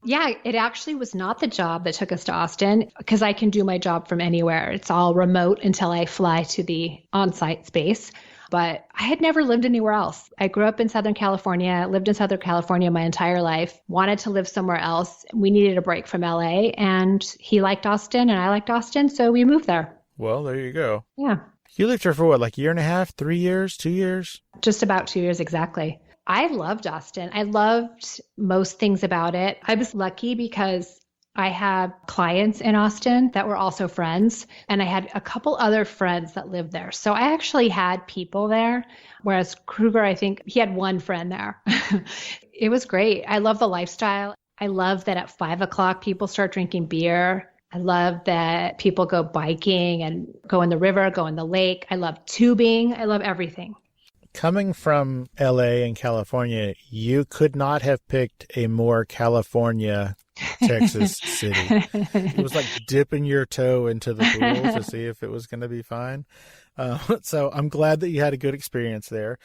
Yeah, it actually was not the job that took us to Austin, because I can do my job from anywhere. It's all remote until I fly to the on-site space. But I had never lived anywhere else. I grew up in Southern California, lived in Southern California my entire life, wanted to live somewhere else. We needed a break from LA, and he liked Austin and I liked Austin, so we moved there. Well, there you go. Yeah. You lived here for what, like a year and a half, 3 years, 2 years? Just about 2 years, exactly. I loved Austin. I loved most things about it. I was lucky because I had clients in Austin that were also friends, and I had a couple other friends that lived there. So I actually had people there, whereas Kruger, I think he had one friend there. It was great. I love the lifestyle. I love that at 5 o'clock, people start drinking beer. I love that people go biking and go in the river, go in the lake. I love tubing. I love everything. Coming from LA and California, you could not have picked a more California Texas city. It was like dipping your toe into the pool to see if it was going to be fine. So I'm glad that you had a good experience there.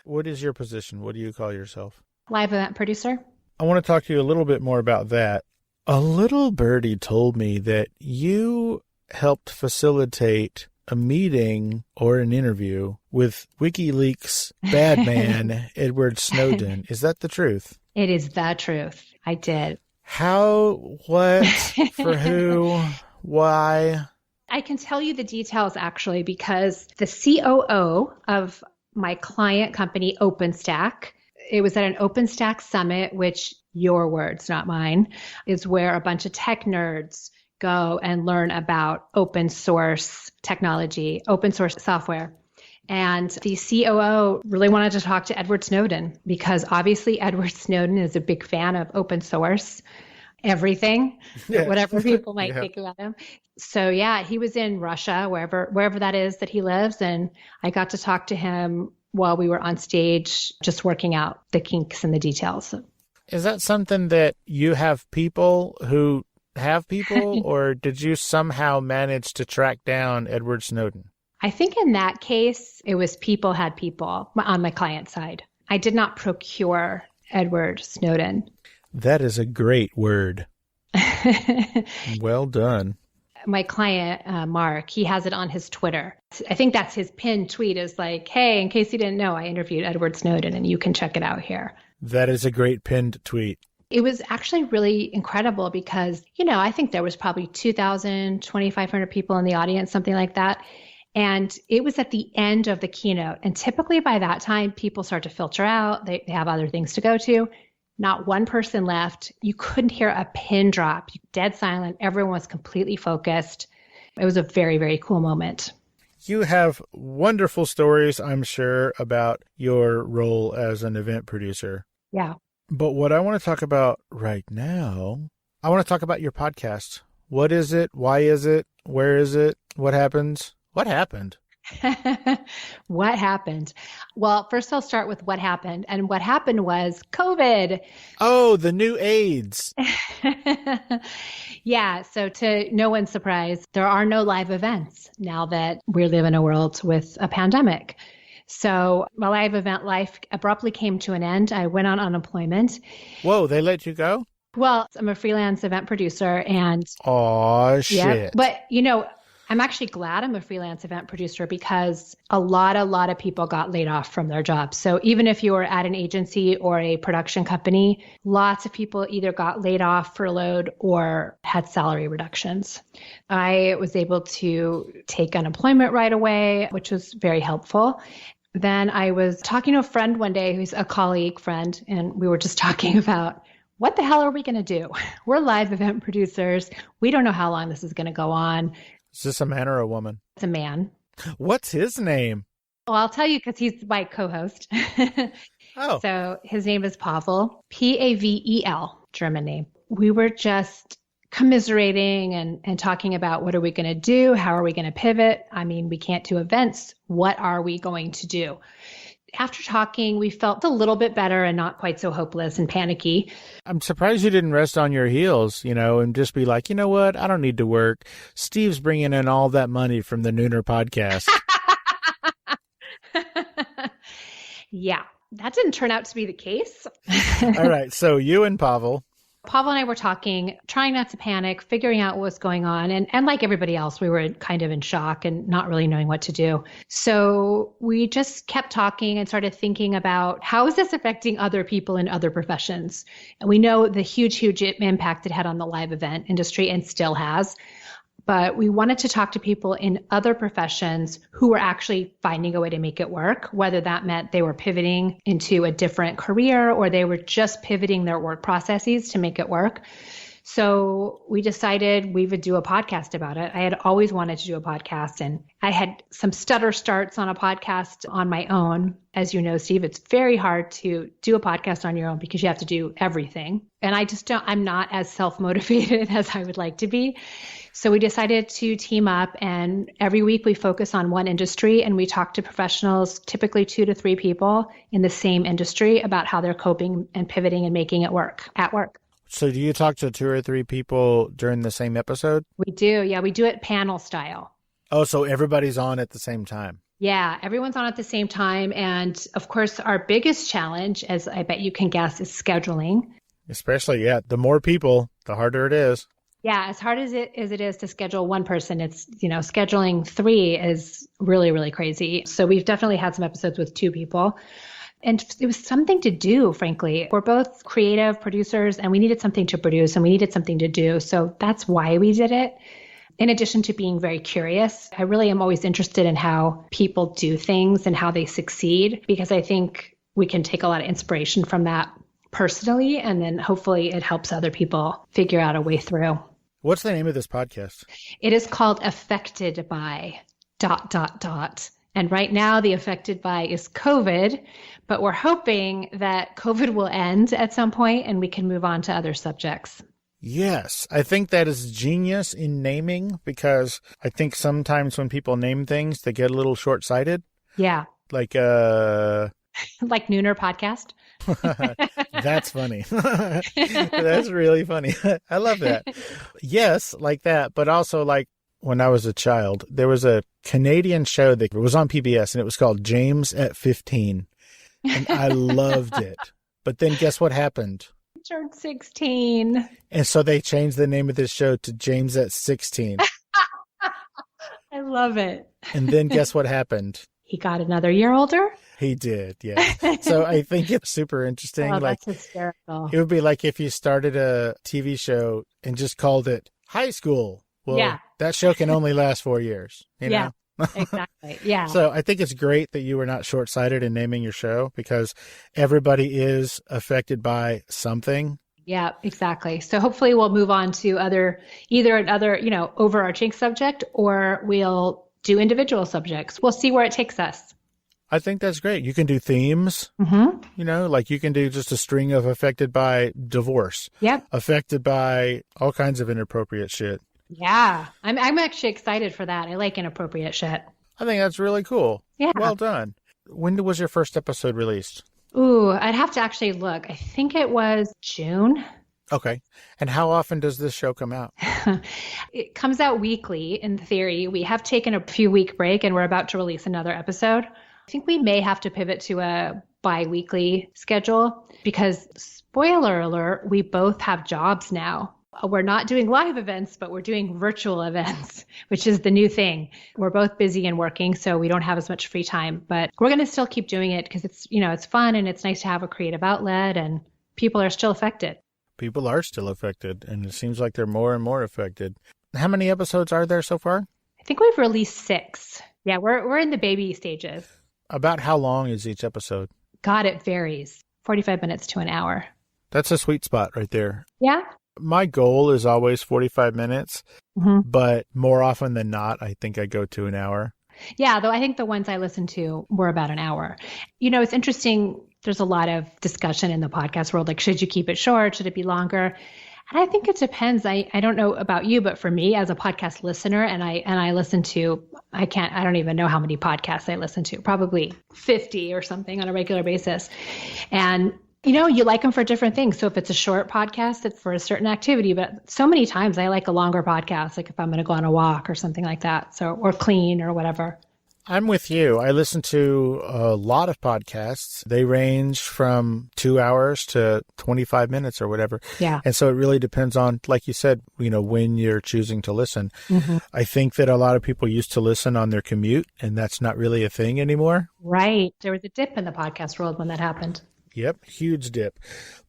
What is your position? What do you call yourself? Live event producer. I want to talk to you a little bit more about that. A little birdie told me that you helped facilitate a meeting or an interview with WikiLeaks bad man Edward Snowden. Is that the truth? It is the truth. I did. How, what, for who, why? I can tell you the details actually, because the COO of my client company, OpenStack, it was at an OpenStack summit, which, your words, not mine, is where a bunch of tech nerds go and learn about open source technology, open source software. And the COO really wanted to talk to Edward Snowden because obviously Edward Snowden is a big fan of open source, everything, whatever people might think about him. So yeah, he was in Russia, wherever that is that he lives. And I got to talk to him while we were on stage, just working out the kinks and the details. Is that something that you have people who have people, or did you somehow manage to track down Edward Snowden? I think in that case, it was people had people on my client side. I did not procure Edward Snowden. That is a great word. Well done. My client, Mark, he has it on his Twitter. I think that's his pinned tweet is like, hey, in case you didn't know, I interviewed Edward Snowden and you can check it out here. That is a great pinned tweet. It was actually really incredible because, I think there was probably 2,000, 2,500 people in the audience, something like that. And it was at the end of the keynote. And typically by that time, people start to filter out. They have other things to go to. Not one person left. You couldn't hear a pin drop. Dead silent. Everyone was completely focused. It was a very, very cool moment. You have wonderful stories, I'm sure, about your role as an event producer. Yeah. But what I want to talk about right now, I want to talk about your podcast. What is it? Why is it? Where is it? What happens? What happened? What happened? Well, first I'll start with what happened. And what happened was COVID. Oh, the new AIDS. Yeah. So to no one's surprise, there are no live events now that we live in a world with a pandemic. So my live event life abruptly came to an end. I went on unemployment. Whoa, they let you go? Well, I'm a freelance event producer and... Aw, shit. Yeah, but, I'm actually glad I'm a freelance event producer because a lot of people got laid off from their jobs. So even if you were at an agency or a production company, lots of people either got laid off, furloughed, or had salary reductions. I was able to take unemployment right away, which was very helpful. Then I was talking to a friend one day who's a colleague friend, and we were just talking about what the hell are we going to do? We're live event producers. We don't know how long this is going to go on. Is this a man or a woman? It's a man. What's his name? Well, I'll tell you because he's my co-host. Oh. So his name is Pavel, Pavel, German name. We were just commiserating and talking about what are we going to do? How are we going to pivot? I mean, we can't do events. What are we going to do? After talking, we felt a little bit better and not quite so hopeless and panicky. I'm surprised you didn't rest on your heels, and just be like, you know what? I don't need to work. Steve's bringing in all that money from the Nooner podcast. Yeah, that didn't turn out to be the case. All right. So you and Pavel and I were talking, trying not to panic, figuring out what was going on. And like everybody else, we were kind of in shock and not really knowing what to do. So we just kept talking and started thinking about how is this affecting other people in other professions? And we know the huge impact it had on the live event industry and still has. But we wanted to talk to people in other professions who were actually finding a way to make it work, whether that meant they were pivoting into a different career or they were just pivoting their work processes to make it work. So we decided we would do a podcast about it. I had always wanted to do a podcast, and I had some stutter starts on a podcast on my own. As you know, Steve, it's very hard to do a podcast on your own because you have to do everything. And I'm not as self-motivated as I would like to be. So we decided to team up, and every week we focus on one industry and we talk to professionals, typically 2 to 3 people in the same industry, about how they're coping and pivoting and making it work at work. So do you talk to 2 or 3 people during the same episode? We do. Yeah, we do it panel style. Oh, so everybody's on at the same time. Yeah, everyone's on at the same time. And of course, our biggest challenge, as I bet you can guess, is scheduling. Especially, the more people, the harder it is. Yeah, as hard as it is to schedule one person, it's, scheduling 3 is really, really crazy. So we've definitely had some episodes with 2 people. And it was something to do, frankly. We're both creative producers and we needed something to produce and we needed something to do. So that's why we did it. In addition to being very curious, I really am always interested in how people do things and how they succeed, because I think we can take a lot of inspiration from that personally. And then hopefully it helps other people figure out a way through. What's the name of this podcast? It is called Affected by ... And right now the affected by is COVID, but we're hoping that COVID will end at some point and we can move on to other subjects. Yes, I think that is genius in naming, because I think sometimes when people name things, they get a little short-sighted. Yeah. Like, like Nooner podcast. That's funny. That's really funny. I love that. Yes, like that. But also, like, when I was a child, there was a Canadian show that was on PBS, and it was called James at 15. And I loved it. But then guess what happened? I turned 16. And so they changed the name of this show to James at 16. I love it. And then guess what happened? He got another year older? He did, yeah. So I think it's super interesting. Oh, like, that's hysterical. It would be like if you started a TV show and just called it High School. Well, yeah. That show can only last 4 years. You know? Exactly. Yeah. So I think it's great that you were not short-sighted in naming your show, because everybody is affected by something. Yeah, exactly. So hopefully we'll move on to either another, overarching subject, or we'll do individual subjects. We'll see where it takes us. I think that's great. You can do themes, Mm-hmm. like you can do just a string of affected by divorce, Yep. affected by all kinds of inappropriate shit. Yeah. I'm actually excited for that. I like inappropriate shit. I think that's really cool. Yeah. Well done. When was your first episode released? Ooh, I'd have to actually look. I think it was June. Okay. And how often does this show come out? It comes out weekly in theory. We have taken a few week break and we're about to release another episode. I think we may have to pivot to a bi-weekly schedule because, spoiler alert, we both have jobs now. We're not doing live events, but we're doing virtual events, which is the new thing. We're both busy and working, so we don't have as much free time, but we're going to still keep doing it because it's fun and it's nice to have a creative outlet, and people are still affected. People are still affected, and it seems like they're more and more affected. How many episodes are there so far? I think we've released 6. Yeah, we're in the baby stages. About how long is each episode? God, it varies. 45 minutes to an hour. That's a sweet spot right there. Yeah. My goal is always 45 minutes, Mm-hmm. but more often than not, I think I go to an hour. Yeah, though I think the ones I listened to were about an hour. It's interesting. There's a lot of discussion in the podcast world, like, should you keep it short? Should it be longer? And I think it depends. I don't know about you, but for me as a podcast listener, and I listen to, I don't even know how many podcasts I listen to, probably 50 or something on a regular basis. And you like them for different things. So if it's a short podcast, it's for a certain activity. But so many times I like a longer podcast, like if I'm going to go on a walk or something like that. So, or clean or whatever. I'm with you. I listen to a lot of podcasts. They range from 2 hours to 25 minutes or whatever. Yeah. And so it really depends on, like you said, when you're choosing to listen. Mm-hmm. I think that a lot of people used to listen on their commute, and that's not really a thing anymore. Right. There was a dip in the podcast world when that happened. Yep, huge dip.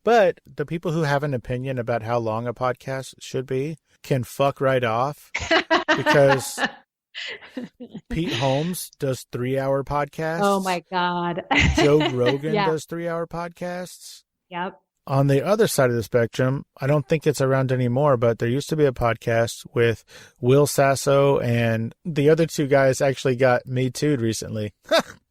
But the people who have an opinion about how long a podcast should be can fuck right off, because Pete Holmes does 3-hour podcasts. Oh my God. Joe Rogan Yeah. does 3-hour podcasts. Yep. On the other side of the spectrum, I don't think it's around anymore, but there used to be a podcast with Will Sasso, and the other two guys actually got Me Too'd recently.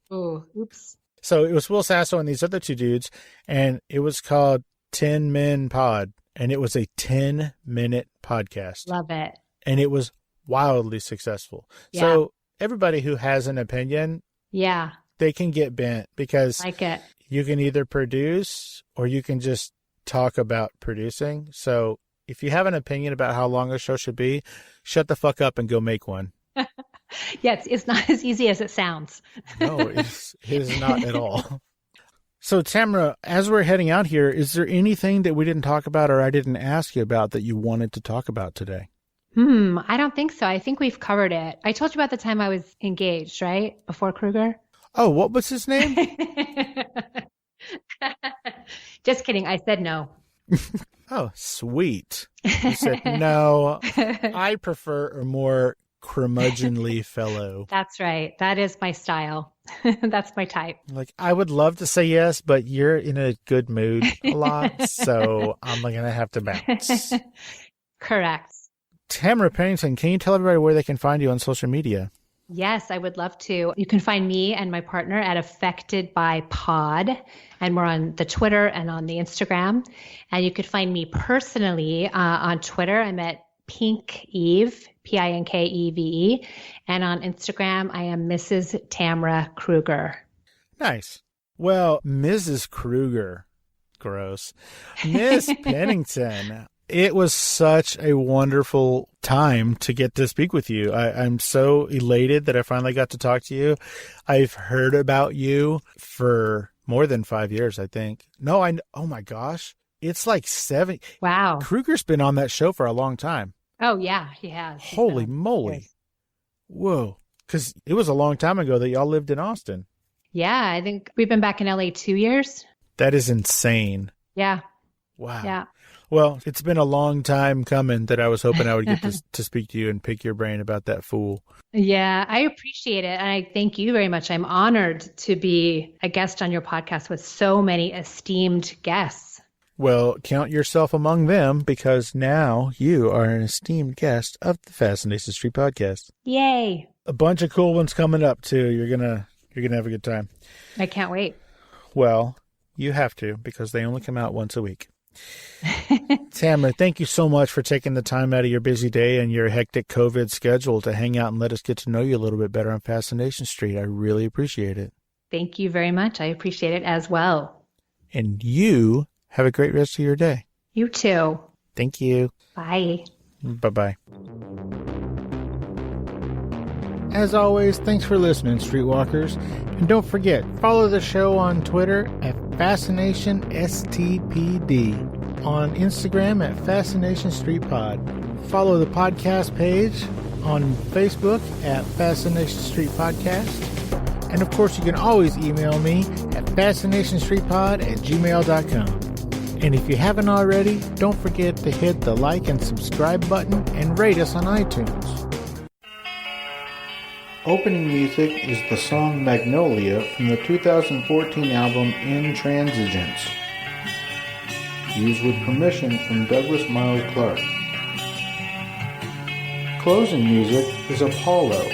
Oh, oops. So it was Will Sasso and these other two dudes, and it was called 10 Men Pod, and it was a 10-minute podcast. Love it. And it was wildly successful. Yeah. So everybody who has an opinion, Yeah. they can get bent, because Like it. you can either produce or you can just talk about producing. So if you have an opinion about how long a show should be, shut the fuck up and go make one. Yeah, it's not as easy as it sounds. No, it is not at all. So, Tamara, as we're heading out here, is there anything that we didn't talk about or I didn't ask you about that you wanted to talk about today? I don't think so. I think we've covered it. I told you about the time I was engaged, right? Before Kruger. Oh, what was his name? Just kidding. I said no. Oh, sweet. You said, no, I prefer a more curmudgeonly fellow. That's right. That is my style. That's my type. Like, I would love to say yes, but you're in a good mood a lot, so I'm going to have to bounce. Correct. Tamara Pennington, can you tell everybody where they can find you on social media? Yes, I would love to. You can find me and my partner at Affected by Pod, and we're on the Twitter and on the Instagram. And you could find me personally on Twitter. I'm at Pink Eve, Pinkeve, and on Instagram I am Mrs. Tamara Kruger. Nice. Well, Mrs. Kruger, gross. Miss Pennington, it was such a wonderful time to get to speak with you. I'm so elated that I finally got to talk to you. I've heard about you for more than 5 years, I think. No, oh my gosh. It's like 7. Wow. Kruger's been on that show for a long time. Oh, yeah, he has. Holy moly. Whoa. Because it was a long time ago that y'all lived in Austin. Yeah, I think we've been back in LA 2 years. That is insane. Yeah. Wow. Yeah. Well, it's been a long time coming that I was hoping I would get to speak to you and pick your brain about that fool. Yeah, I appreciate it. And I thank you very much. I'm honored to be a guest on your podcast with so many esteemed guests. Well, count yourself among them because now you are an esteemed guest of the Fascination Street podcast. Yay. A bunch of cool ones coming up too. You're gonna have a good time. I can't wait. Well, you have to because they only come out once a week. Tamara, thank you so much for taking the time out of your busy day and your hectic COVID schedule to hang out and let us get to know you a little bit better on Fascination Street. I really appreciate it. Thank you very much. I appreciate it as well. And you have a great rest of your day. You too. Thank you. Bye. Bye-bye. As always, thanks for listening, Streetwalkers. And don't forget, follow the show on Twitter at FascinationSTPD, on Instagram at Fascination Street Pod. Follow the podcast page on Facebook at Fascination Street Podcast. And of course, you can always email me at fascinationstreetpod@gmail.com. And if you haven't already, don't forget to hit the like and subscribe button and rate us on iTunes. Opening music is the song Magnolia from the 2014 album Intransigence, used with permission from Douglas Miles Clark. Closing music is Apollo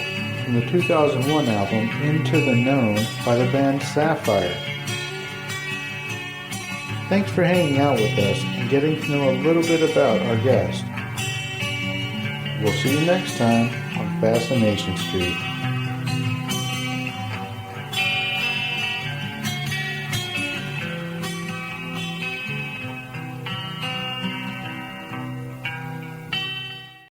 from the 2001 album Into the Known by the band Sapphire. Thanks for hanging out with us and getting to know a little bit about our guest. We'll see you next time on Fascination Street.